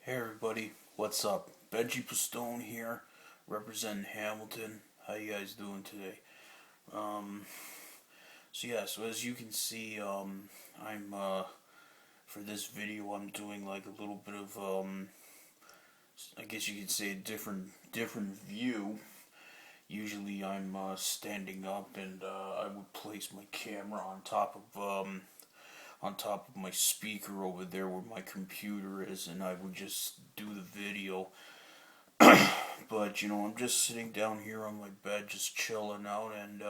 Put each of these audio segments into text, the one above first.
Hey everybody, what's up? Benji Pistone here, representing Hamilton. How you guys doing today? Um, so as you can see, I'm for this video I'm doing like a little bit of I guess you could say a different view. Usually I'm standing up and I would place my camera on top of my speaker over there where my computer is, and I would just do the video. But I'm just sitting down here on my bed, just chilling out, and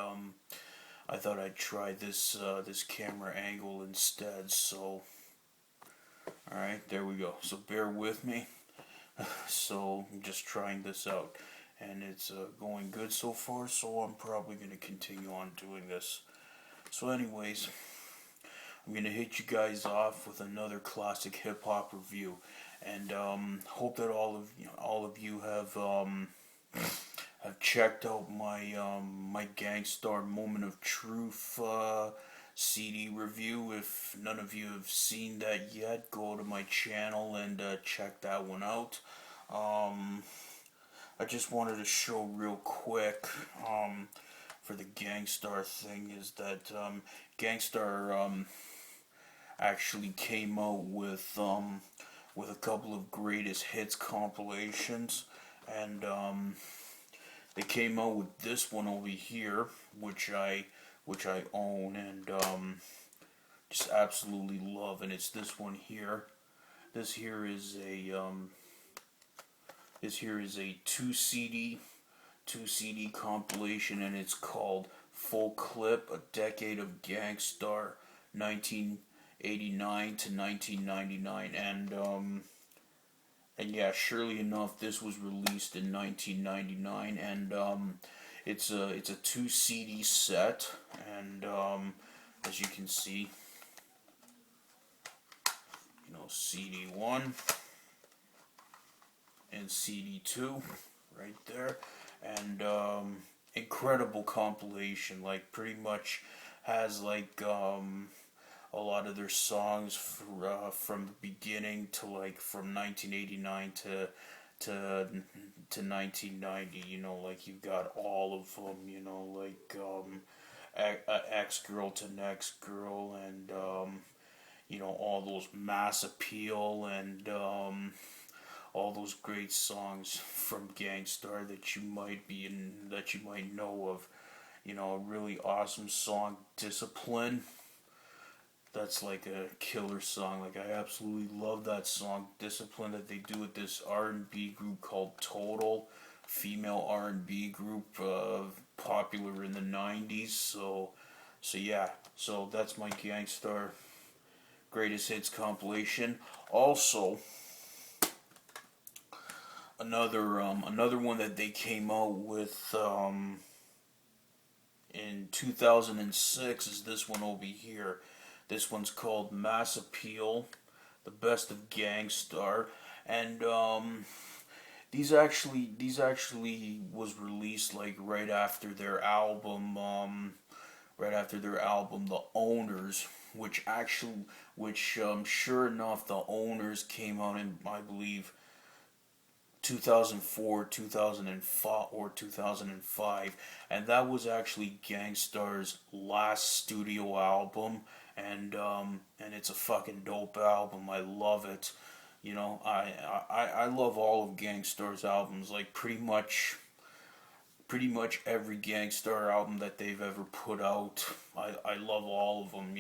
I thought I'd try this camera angle instead. So, all right, there we go. So bear with me. So I'm just trying this out, and it's going good so far. So I'm probably gonna continue on doing this. So, anyways, I'm gonna hit you guys off with another classic hip hop review, and hope that all of you have checked out my Gangstarr Moment of Truth CD review. If none of you have seen that yet, go to my channel and check that one out. I just wanted to show real quick for the Gangstarr thing is that Gangstarr actually came out with a couple of greatest hits compilations, and they came out with this one over here, which I own and just absolutely love, and it's this one here. This here is a two CD compilation, and it's called Full Clip: A Decade of Gangstarr, 1989 to 1999, and yeah, surely enough, this was released in 1999, and it's a two CD set, and as you can see, CD 1 and CD 2 right there, and incredible compilation. Like, pretty much has like a lot of their songs from the beginning to like from 1989 to 1990. Like, you've got all of them. Like X Girl to Next Girl, and all those Mass Appeal, and all those great songs from Gangstarr that you might know of. A really awesome song, Discipline. That's like a killer song. Like, I absolutely love that song, Discipline, that they do with this R&B group called Total, female R&B group, popular in the 90s. So yeah. So that's my Gangstarr Greatest Hits compilation. Also, another one that they came out with in 2006 is this one over here. This one's called Mass Appeal, The Best of Gangstarr, and these actually was released like right after their album The Owners, which sure enough, The Owners came out in, I believe, 2004, 2005, or 2005, and that was actually Gangstarr's last studio album, and it's a fucking dope album. I love it. I love all of Gangstarr's albums. Like, pretty much every Gangstarr album that they've ever put out. I love all of them.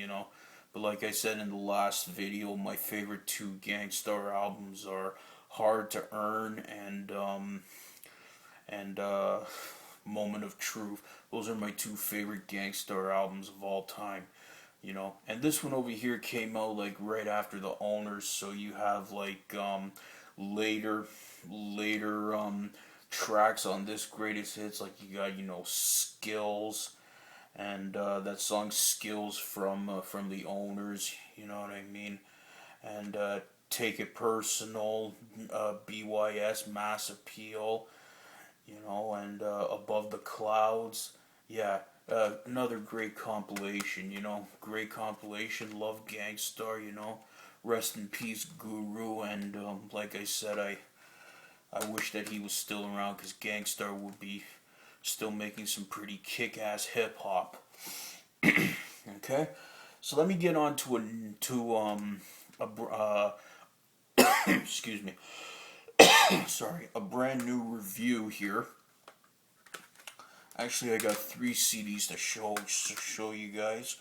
But like I said in the last video, my favorite two Gangstarr albums are Hard to Earn and Moment of Truth. Those are my two favorite Gangstarr albums of all time. And this one over here came out like right after The Owners, so you have like later tracks on this greatest hits. Like, you got Skills, and that song Skills from The Owners. You know what I mean? And Take It Personal, BYS, Mass Appeal, and Above the Clouds. Yeah, another great compilation. Great compilation. Love Gangstarr. rest in peace, Guru. And like I said, I wish that he was still around because Gangstarr would be still making some pretty kick-ass hip hop. Okay, so let me get on excuse me, sorry, a brand new review here. Actually, I got 3 CDs to show you guys.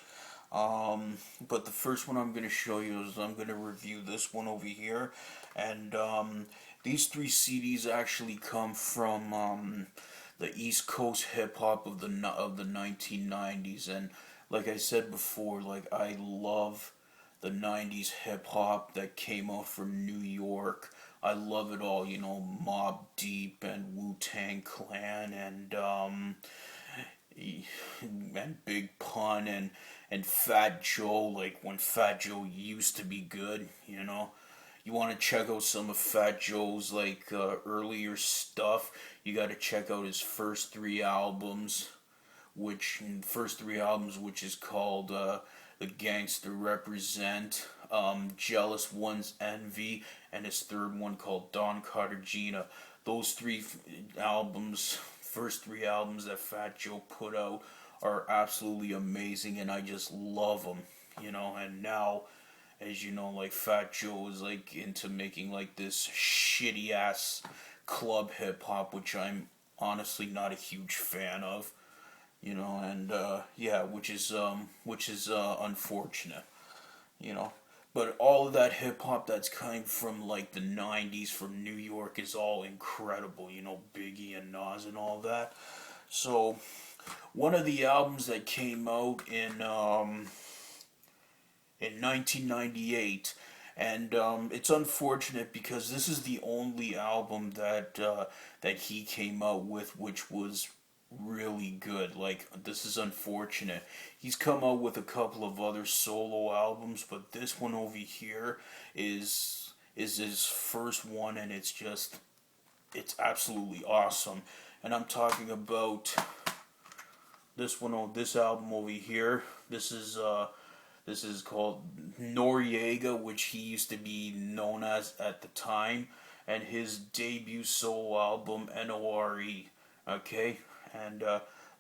But the first one I'm going to show you is I'm going to review this one over here. And these 3 CDs actually come from the East Coast hip hop of the 1990s. And like I said before, like I love the 90s hip hop that came out from New York. I love it all, you know, Mobb Deep and Wu-Tang Clan and Big Pun and Fat Joe, like when Fat Joe used to be good, you know. You want to check out some of Fat Joe's like earlier stuff, you got to check out his first 3 albums, which is called The Gangster Represent, Jealous One's Envy, and his third one called Don Cartagena. Those 3 albums, first 3 albums that Fat Joe put out are absolutely amazing, and I just love them, you know. And now, as you know, like Fat Joe is like into making like this shitty ass club hip hop, which I'm honestly not a huge fan of, you know. And yeah, which is unfortunate, you know. But all of that hip hop that's coming from like the 90s from New York is all incredible, you know, Biggie and Nas and all that. So one of the albums that came out in 1998, and it's unfortunate because this is the only album that he came out with which was really good. Like, this is unfortunate. He's come out with a couple of other solo albums, but this one over here is his first one, and it's absolutely awesome. And I'm talking about this album over here. This is called Noreaga, which he used to be known as at the time, and his debut solo album N.O.R.E. Okay, and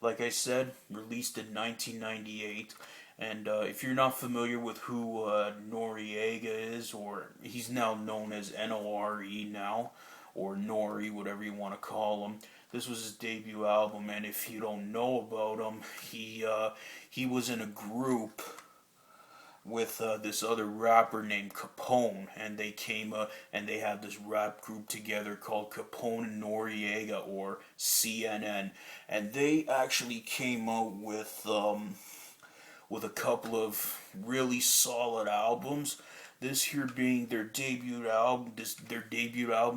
like I said, released in 1998. And if you're not familiar with who Noreaga is, or he's now known as N.O.R.E. now, or N.O.R.E., whatever you want to call him. This was his debut album, and if you don't know about him, he was in a group with this other rapper named Capone, and they had this rap group together called Capone and Noreaga, or CNN, and they actually came out with a couple of really solid albums. This here being their debut album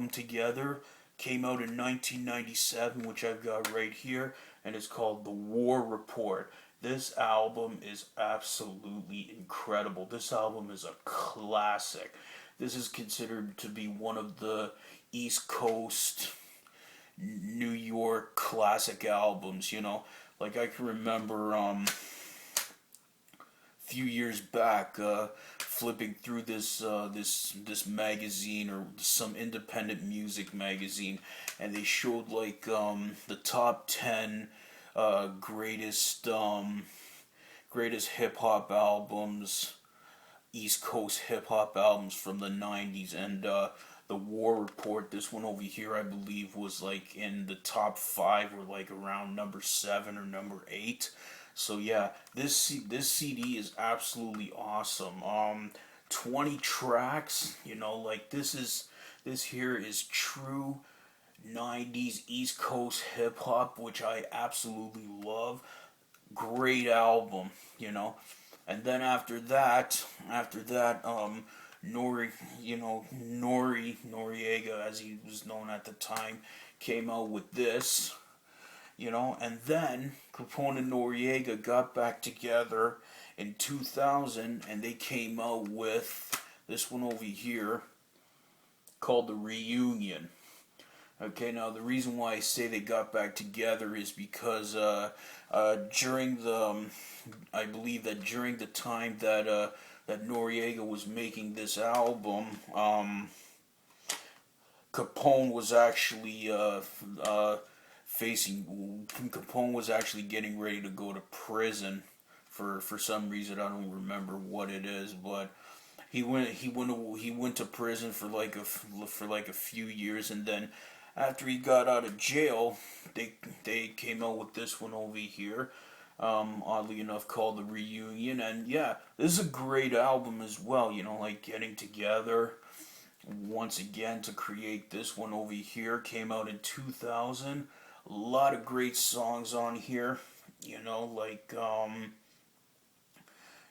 together came out in 1997, which I've got right here, and it's called The War Report. This album is absolutely incredible. This album is a classic. This is considered to be one of the East Coast, New York classic albums, you know. Like, I can remember a few years back flipping through this magazine, or some independent music magazine, and they showed like the top 10 greatest hip hop albums, East Coast hip hop albums from the 90s, and the War Report, this one over here, I believe was like in the top 5, or like around number 7 or number 8. So yeah, this CD is absolutely awesome. 20 tracks, you know, like this here is true 90s East Coast hip hop, which I absolutely love. Great album, you know. And then after that, N.O.R.E., Noreaga, as he was known at the time, came out with this, you know. And then Capone and Noreaga got back together in 2000, and they came out with this one over here called The Reunion. Okay, now the reason why I say they got back together is because I believe that during the time that that Noreaga was making this album, Capone was actually Capone was actually getting ready to go to prison for some reason. I don't remember what it is, but he went to prison for like a few years, and then after he got out of jail, they came out with this one over here. Oddly enough, called The Reunion, and yeah, this is a great album as well. You know, like getting together once again to create this one over here. Came out in 2000. A lot of great songs on here. You know, like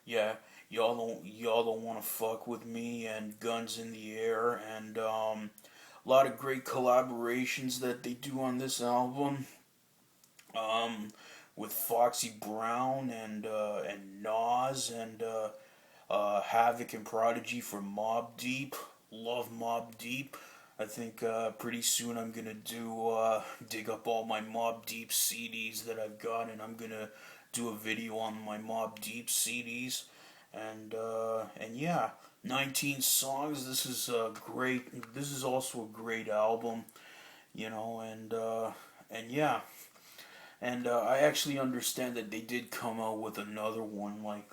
yeah, y'all don't want to fuck with me, and Guns in the Air, and a lot of great collaborations that they do on this album. Um, with Foxy Brown and Nas and Havoc and Prodigy from Mobb Deep. Love Mobb Deep. I think pretty soon I'm gonna dig up all my Mobb Deep CDs that I've got, and I'm gonna do a video on my Mobb Deep CDs, and yeah, 19 songs. This is great. This is also a great album, you know, and yeah, and I actually understand that they did come out with another one, like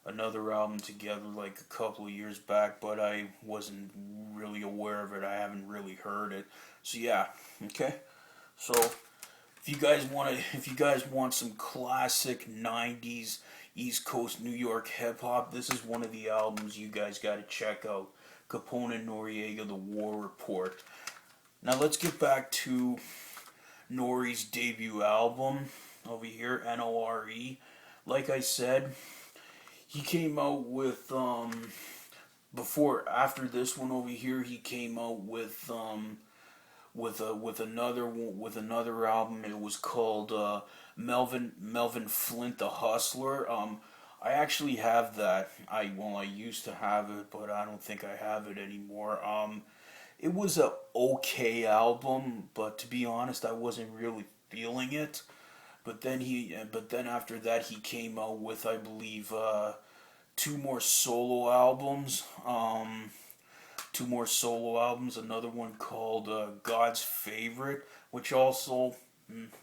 another album together, like a couple of years back, but I wasn't really aware of it. I haven't really heard it. So yeah, okay. So if you guys want some classic '90s East Coast New York hip hop, this is one of the albums you guys got to check out. Capone and Noreaga, The War Report. Now let's get back to N.O.R.E's debut album over here, N.O.R.E. Like I said, he came out with after this one over here, he came out with with another album. It was called Melvin Flint the Hustler. I actually have that. I used to have it, but I don't think I have it anymore. It was a okay album, but to be honest, I wasn't really feeling it. But then after that, he came out with, I believe, two more solo albums. Two more solo albums. Another one called God's Favorite, which also no,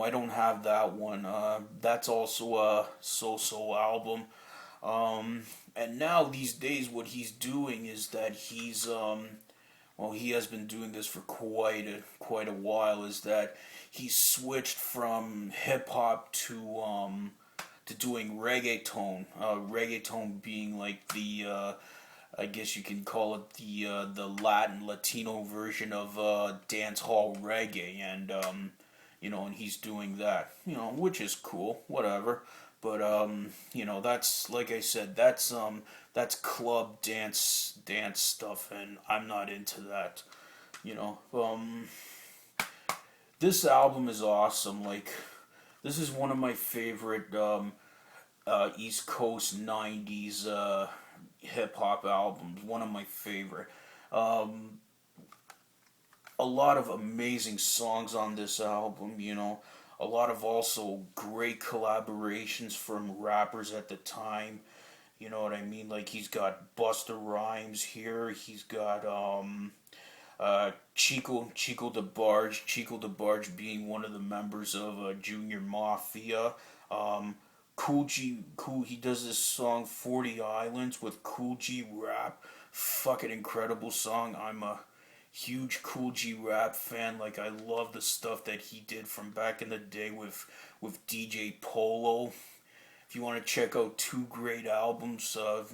I don't have that one. That's also a so-so album. And now these days, what he's doing is that well, he has been doing this for quite a while. Is that he switched from hip hop to doing reggaeton. Reggaeton being like the I guess you can call it the Latino version of dance hall reggae, and you know, and he's doing that, you know, which is cool, whatever. But you know, that's, like I said, that's club dance stuff, and I'm not into that. You know, this album is awesome. Like, this is one of my favorite East Coast '90s hip hop albums. One of my favorite. Um, a lot of amazing songs on this album. You know, a lot of also great collaborations from rappers at the time. You know what I mean? Like, he's got Busta Rhymes here. He's got Chico DeBarge being one of the members of Junior Mafia. Um, He does this song 40 Islands with Cool G Rap. Fucking incredible song. I'm a huge Cool G Rap fan. Like, I love the stuff that he did from back in the day with DJ Polo. If you want to check out two great albums of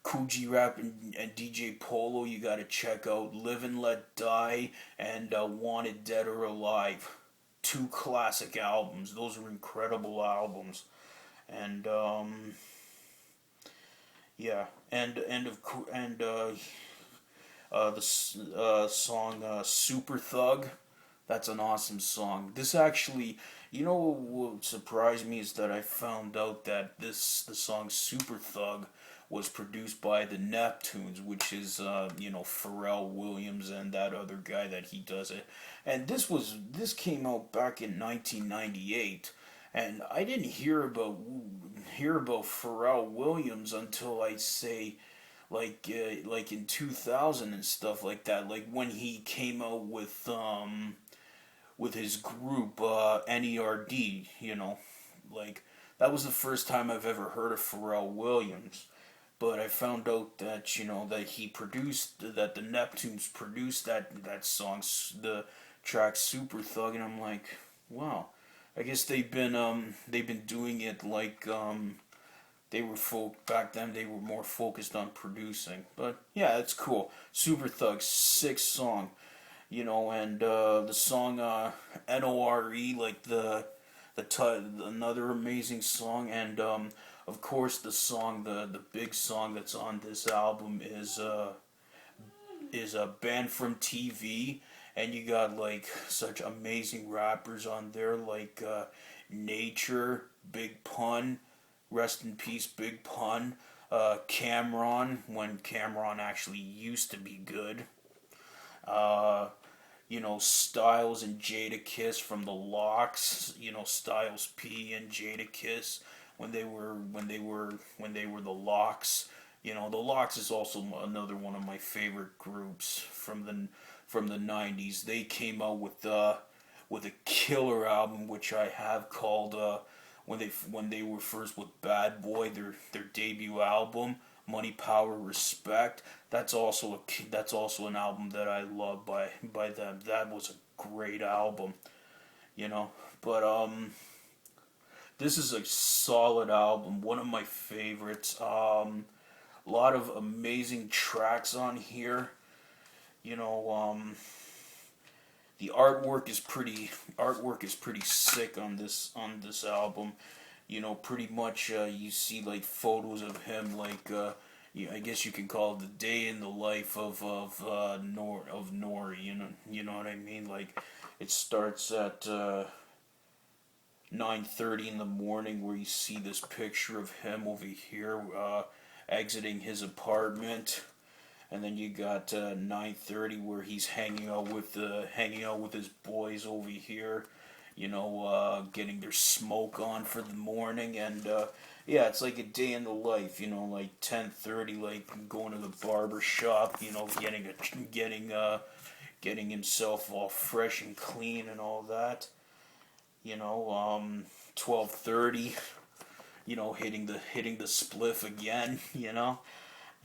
Cool G Rap and DJ Polo, you got to check out Live and Let Die and Wanted Dead or Alive. Two classic albums. Those are incredible albums. And yeah, and the song Super Thug. That's an awesome song. This actually, you know what surprised me is that I found out that the song Super Thug was produced by the Neptunes, which is you know, Pharrell Williams and that other guy that he does it. And this came out back in 1998, And I didn't hear about Pharrell Williams until I'd say like in 2000 and stuff like that. Like when he came out with his group N.E.R.D. Like that was the first time I've ever heard of Pharrell Williams. But I found out that that he produced that the Neptunes produced that song, the track Super Thug, and I'm like, wow. I guess they've been doing it like they were back then. They were more focused on producing, but yeah, it's cool. Super Thug, sick song, and the song N.O.R.E, like another amazing song, and of course the big song that's on this album is a band from TV, and you got like such amazing rappers on there like Nature, Big Pun, rest in peace, Big Pun, Cameron when Cameron actually used to be good. Uh, Styles and Jadakiss from the Locks. Styles P and Jadakiss when they were the Locks. The Locks is also another one of my favorite groups from the '90s. They came out with a killer album, which I have called when they were first with Bad Boy, their debut album, Money, Power, Respect. That's also an album that I love by them. That was a great album, you know. But this is a solid album, one of my favorites. A lot of amazing tracks on here. You know, the artwork is pretty sick on this album. Pretty much you see like photos of him, like I guess you can call it the day in the life of N.O.R.E. You know what I mean. Like it starts at 9:30 in the morning, where you see this picture of him over here exiting his apartment, and then you got 9:30 where he's hanging out with his boys over here, getting their smoke on for the morning, and yeah, it's like a day in the life, like 10:30, like going to the barber shop, getting himself all fresh and clean and all that, 12:30, hitting the spliff again,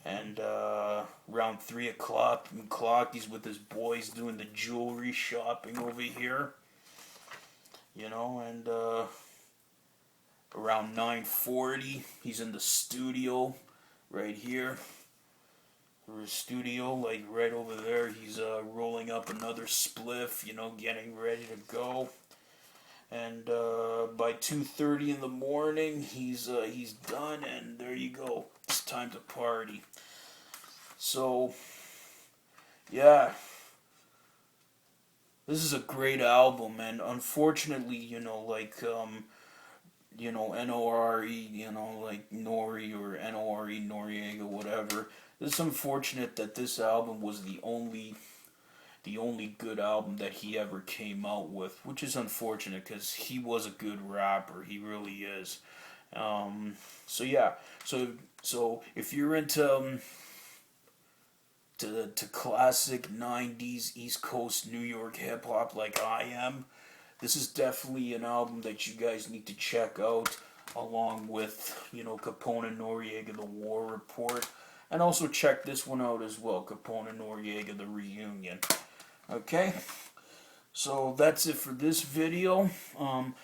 and around 3 o'clock, he's with his boys doing the jewelry shopping over here, and around 9:40, he's in the studio right here. His studio, like right over there, he's rolling up another spliff, getting ready to go. And by 2:30 in the morning, he's done, and there you go. It's time to party. So, yeah, this is a great album, and unfortunately, N.O.R.E, like N.O.R.E or N.O.R.E, Noreaga, whatever. It's unfortunate that this album was the only good album that he ever came out with, which is unfortunate because he was a good rapper. He really is. So yeah. So if you're into to classic '90s East Coast New York hip hop like I am, this is definitely an album that you guys need to check out, along with Capone and Noreaga, The War Report, and also check this one out as well, Capone and Noreaga, The Reunion. Okay, so that's it for this video. I'm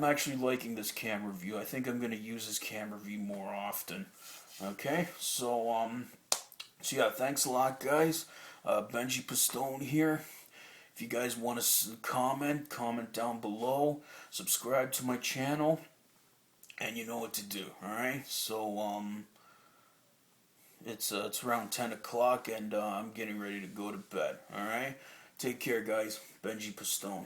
actually liking this camera view. I think I'm going to use this camera view more often. Okay, so yeah, thanks a lot, guys. Benji Pistone here. If you guys want to comment down below. Subscribe to my channel, and you know what to do. All right, so it's around 10 o'clock, and I'm getting ready to go to bed. All right. Take care, guys. Benji Pistone.